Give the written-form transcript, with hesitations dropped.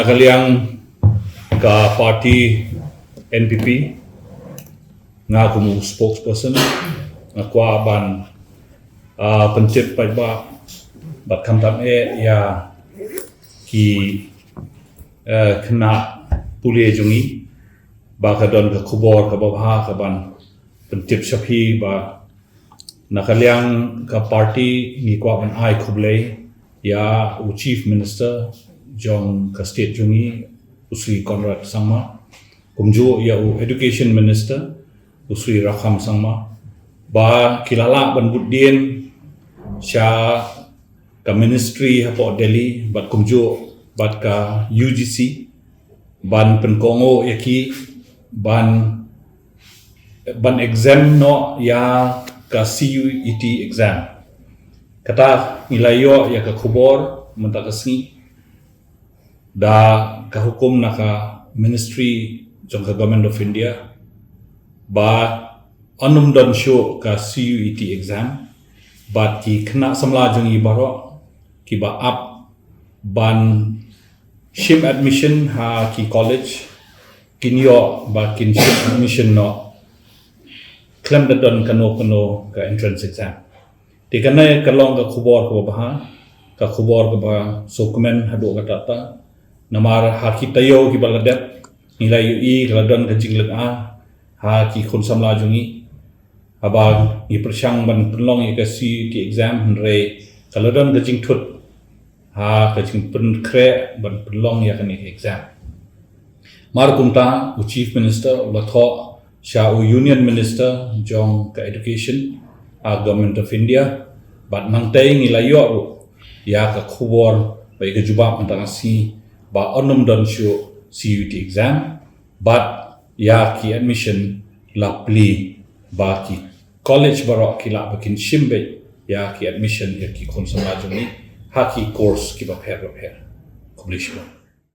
nakaliang ka party NPP nga kumu spokesperson nga kwa ban pencip pa ba bat kamtam ya ki kena pulih jungi ba kadon ka kubor ka babha ka ban pencip syapi ba nakaliang ka party ni kwa ban Ioh Khuslai ya chief minister jong ka state jungi usui Conrad sangma kumju ya education minister usui Rakham sangma ba kilala ban budien sya ka ministry hapo Delhi bat kumju bat ka UGC ban penkongo yaki ban exam no ya ka CUET exam kata nilayo ya ka khubor mentakasni da ka hukum na ka ministry jong ka government of India ba anum dan show ka CUET exam ba ki kena samla jong ibaro ki ba up ban shim admission ha ki college kinyo ba kin shim admission no claim da don kano ka entrance exam ti kana kalong ka khubor ko ba ka khubor ko ba dokumen hado ka tata namar ha ki tayo ki baladet nilai ui kaladon ka jinglet ha ki khun samla jungi abang i persyang ban penlong i ka CUET exam re kaladon ka jing thut ha ka jing pen kre ban penlong ya kan exam mar kumta chief minister latho sha union minister jong ka education government of India bat nang tai nilai yo ya ka khubor bai ka jubab antang si ba onum don show CUET exam but ya ki admission lapli ba ki college barok ki la bakin shimbe ya ki admission ya ki khonsama juni ha ki course ki ba pher kumlishwa